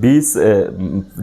20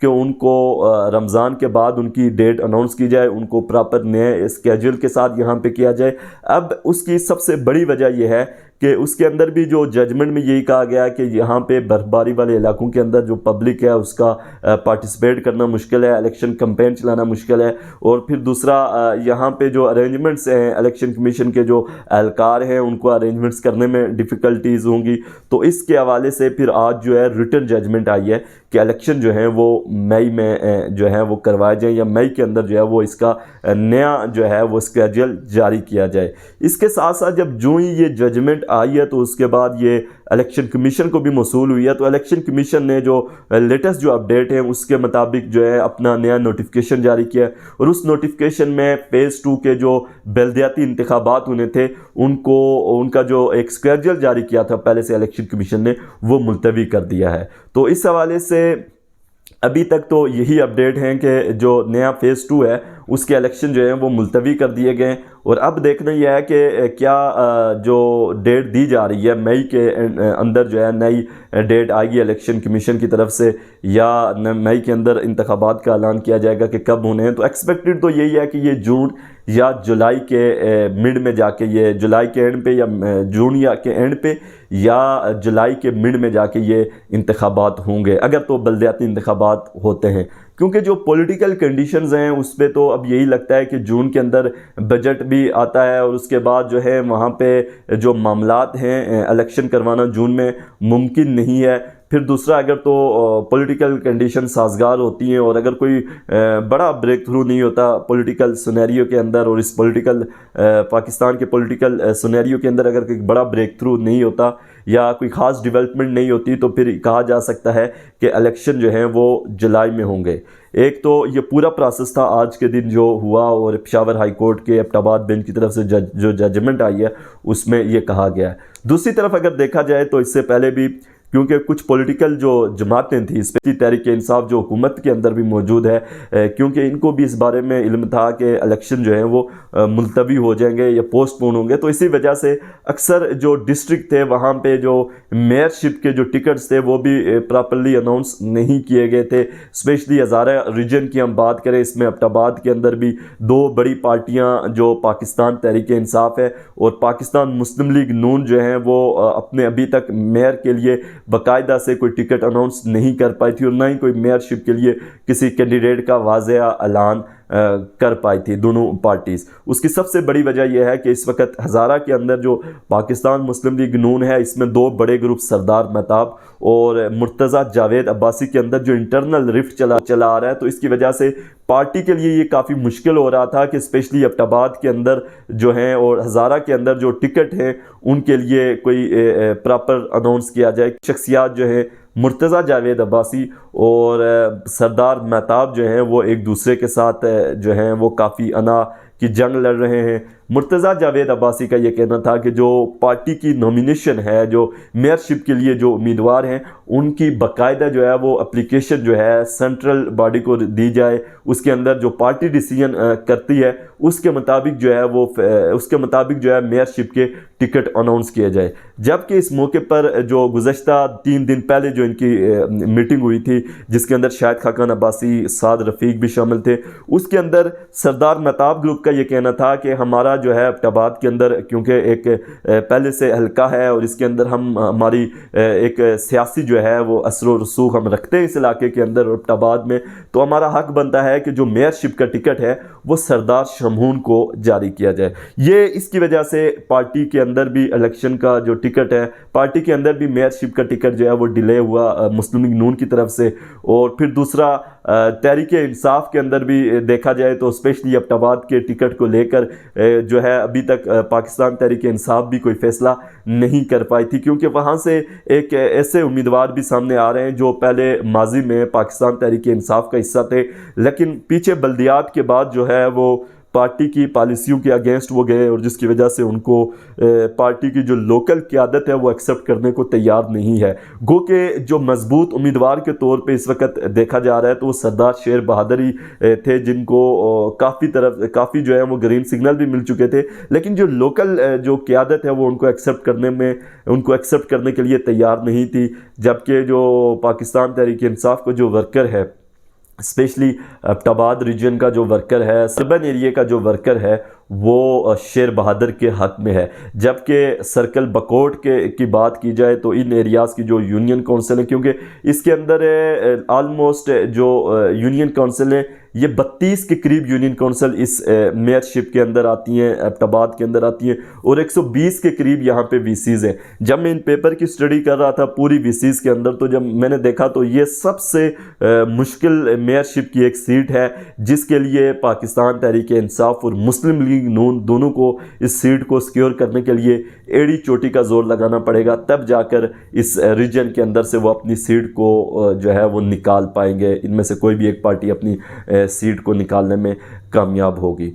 کہ ان کو رمضان کے بعد ان کی ڈیٹ اناؤنس کی جائے، ان کو پراپر نئے اسکیجول کے ساتھ یہاں پہ کیا جائے۔ اب اس کی سب سے بڑی وجہ یہ ہے کہ اس کے اندر بھی جو ججمنٹ میں یہی کہا گیا کہ یہاں پہ برف باری والے علاقوں کے اندر جو پبلک ہے اس کا پارٹیسپیٹ کرنا مشکل ہے، الیکشن کمپین چلانا مشکل ہے، اور پھر دوسرا یہاں پہ جو ارینجمنٹس ہیں الیکشن کمیشن کے جو اہلکار ہیں ان کو ارینجمنٹس کرنے میں ڈیفیکلٹیز ہوں گی۔ تو اس کے حوالے سے پھر آج جو ہے ریٹن ججمنٹ آئی ہے کہ الیکشن جو ہیں وہ مئی میں جو ہے وہ کروائے جائیں، یا مئی کے اندر جو ہے وہ اس کا نیا جو ہے وہ اسکیجول جاری کیا جائے۔ اس کے ساتھ ساتھ جب جو ہی یہ ججمنٹ آئی ہے تو اس کے بعد یہ الیکشن کمیشن کو بھی موصول ہوئی ہے، تو الیکشن کمیشن نے جو لیٹسٹ جو اپڈیٹ ہیں اس کے مطابق جو ہے اپنا نیا نوٹیفیکیشن جاری کیا ہے، اور اس نوٹیفیکیشن میں فیز 2 کے جو بلدیاتی انتخابات ہونے تھے ان کا جو ایک اسکیجول جاری کیا تھا پہلے سے الیکشن کمیشن نے وہ ملتوی کر دیا ہے۔ تو اس حوالے سے ابھی تک تو یہی اپڈیٹ ہیں کہ جو نیا فیز 2 ہے اس کے الیکشن جو ہیں وہ ملتوی کر دیے گئے، اور اب دیکھنا یہ ہے کہ کیا جو ڈیٹ دی جا رہی ہے مئی کے اندر جو ہے نئی ڈیٹ آئے گی الیکشن کمیشن کی طرف سے، یا مئی کے اندر انتخابات کا اعلان کیا جائے گا کہ کب ہونے ہیں۔ تو ایکسپیکٹڈ تو یہی ہے کہ یہ جون یا جولائی کے مڈ میں جا کے، یہ جولائی کے اینڈ پہ یا جون یا کے اینڈ پہ یا جولائی کے مڈ میں جا کے یہ انتخابات ہوں گے، اگر تو بلدیاتی انتخابات ہوتے ہیں، کیونکہ جو پولیٹیکل کنڈیشنز ہیں اس پہ تو اب یہی لگتا ہے کہ جون کے اندر بجٹ بھی آتا ہے، اور اس کے بعد جو ہے وہاں پہ جو معاملات ہیں الیکشن کروانا جون میں ممکن نہیں ہے۔ پھر دوسرا اگر تو پولیٹیکل کنڈیشن سازگار ہوتی ہیں، اور اگر کوئی بڑا بریک تھرو نہیں ہوتا پولیٹیکل سینیریو کے اندر، اور اس پاکستان کے پولیٹیکل سینیریو کے اندر اگر کوئی بڑا بریک تھرو نہیں ہوتا یا کوئی خاص ڈیولپمنٹ نہیں ہوتی، تو پھر کہا جا سکتا ہے کہ الیکشن جو ہیں وہ جولائی میں ہوں گے۔ ایک تو یہ پورا پروسیس تھا آج کے دن جو ہوا، اور پشاور ہائی کورٹ کے ایبٹ آباد بینچ کی طرف سے جو ججمنٹ آئی ہے اس میں یہ کہا گیا ہے۔ دوسری طرف اگر دیکھا جائے تو اس سے پہلے بھی کیونکہ کچھ پولیٹیکل جو جماعتیں تھیں، اسپیشلی تحریک انصاف جو حکومت کے اندر بھی موجود ہے، کیونکہ ان کو بھی اس بارے میں علم تھا کہ الیکشن جو ہیں وہ ملتوی ہو جائیں گے یا پوسٹ پون ہوں گے، تو اسی وجہ سے اکثر جو ڈسٹرکٹ تھے وہاں پہ جو میئر شپ کے جو ٹکٹس تھے وہ بھی پراپرلی اناؤنس نہیں کیے گئے تھے۔ اسپیشلی ہزارہ ریجن کی ہم بات کریں، اس میں ایبٹ آباد کے اندر بھی دو بڑی پارٹیاں جو پاکستان تحریک انصاف ہے اور پاکستان مسلم لیگ نون جو ہیں وہ اپنے ابھی تک میئر کے لیے باقاعدہ سے کوئی ٹکٹ اناؤنس نہیں کر پائی تھی، اور نہ ہی کوئی میئر شپ کے لیے کسی کینڈیڈیٹ کا واضح اعلان کر پائی تھی دونوں پارٹیز۔ اس کی سب سے بڑی وجہ یہ ہے کہ اس وقت ہزارہ کے اندر جو پاکستان مسلم لیگ نون ہے اس میں دو بڑے گروپ سردار مہتاب اور مرتضیٰ جاوید عباسی کے اندر جو انٹرنل رفٹ چلا آ رہا ہے، تو اس کی وجہ سے پارٹی کے لیے یہ کافی مشکل ہو رہا تھا کہ اسپیشلی ایبٹ آباد کے اندر جو ہیں اور ہزارہ کے اندر جو ٹکٹ ہیں ان کے لیے کوئی پراپر اناؤنس کیا جائے۔ شخصیات جو ہیں مرتضیٰ جاوید عباسی اور سردار مہتاب جو ہیں وہ ایک دوسرے کے ساتھ جو ہیں وہ کافی انا کی جنگ لڑ رہے ہیں۔ مرتضیٰ جاوید عباسی کا یہ کہنا تھا کہ جو پارٹی کی نومینیشن ہے، جو میئر شپ کے لیے جو امیدوار ہیں ان کی باقاعدہ جو ہے وہ اپلیکیشن جو ہے سینٹرل باڈی کو دی جائے، اس کے اندر جو پارٹی ڈیسیژن کرتی ہے اس کے مطابق جو ہے میئر شپ کے ٹکٹ اناؤنس کیے جائے۔ جبکہ اس موقع پر جو گزشتہ 3 دن پہلے جو ان کی میٹنگ ہوئی تھی جس کے اندر شاہد خاقان عباسی، سعد رفیق بھی شامل تھے، اس کے اندر سردار مہتاب گروپ کا یہ کہنا تھا کہ ہمارا جو ہے ایبٹ آباد کے اندر کیونکہ ایک پہلے سے حلقہ ہے اور اس کے اندر ہماری ایک سیاسی جو ہے وہ اثر و رسوخ ہم رکھتے ہیں اس علاقے کے اندر ایبٹ آباد میں، تو ہمارا حق بنتا ہے کہ جو میئر شپ کا ٹکٹ ہے وہ سردار شمہون کو جاری کیا جائے۔ یہ اس کی وجہ سے پارٹی کے اندر بھی الیکشن کا جو ٹکٹ ہے، پارٹی کے اندر بھی میئر شپ کا ٹکٹ جو ہے وہ ڈیلے ہوا مسلم لیگ نون کی طرف سے، اور پھر دوسرا تحریک انصاف کے اندر بھی دیکھا جائے تو اسپیشلی ایبٹ آباد کے ٹکٹ کو لے کر جو ہے ابھی تک پاکستان تحریک انصاف بھی کوئی فیصلہ نہیں کر پائی تھی، کیونکہ وہاں سے ایک ایسے امیدوار بھی سامنے آ رہے ہیں جو پہلے ماضی میں پاکستان تحریک انصاف کا حصہ تھے، لیکن پیچھے بلدیات کے بعد جو ہے وہ پارٹی کی پالیسیوں کے اگینسٹ وہ گئے، اور جس کی وجہ سے ان کو پارٹی کی جو لوکل قیادت ہے وہ ایکسیپٹ کرنے کو تیار نہیں ہے۔ گو کہ جو مضبوط امیدوار کے طور پہ اس وقت دیکھا جا رہا ہے تو وہ سردار شیر بہادر ہی تھے، جن کو کافی جو ہے وہ گرین سگنل بھی مل چکے تھے، لیکن جو لوکل جو قیادت ہے وہ ان کو ایکسیپٹ کرنے کے لیے تیار نہیں تھی، جبکہ جو پاکستان تحریک انصاف کو جو ورکر ہے اسپیشلی ابٹاباد ریجن کا جو ورکر ہے، سربن ایریے کا جو ورکر ہے، وہ شیر بہادر کے حق میں ہے. جبکہ سرکل بکوٹ کی بات کی جائے تو ان ایریاز کی جو یونین کونسل ہے، کیونکہ اس کے اندر آلموسٹ جو یونین کونسل ہے یہ 32 کے قریب یونین کونسل اس میئرشپ کے اندر آتی ہیں، ابٹاباد کے اندر آتی ہیں، اور 120 کے قریب یہاں پہ وی سیز ہیں. جب میں ان پیپر کی سٹڈی کر رہا تھا پوری وی سیز کے اندر، تو جب میں نے دیکھا تو یہ سب سے مشکل میئرشپ کی ایک سیٹ ہے، جس کے لیے پاکستان تحریک انصاف اور مسلم لیگ نون دونوں کو اس سیٹ کو سیکیور کرنے کے لیے ایڑی چوٹی کا زور لگانا پڑے گا، تب جا کر اس ریجن کے اندر سے وہ اپنی سیٹ کو جو ہے وہ نکال پائیں گے. ان میں سے کوئی بھی ایک پارٹی اپنی سیٹ کو نکالنے میں کامیاب ہوگی.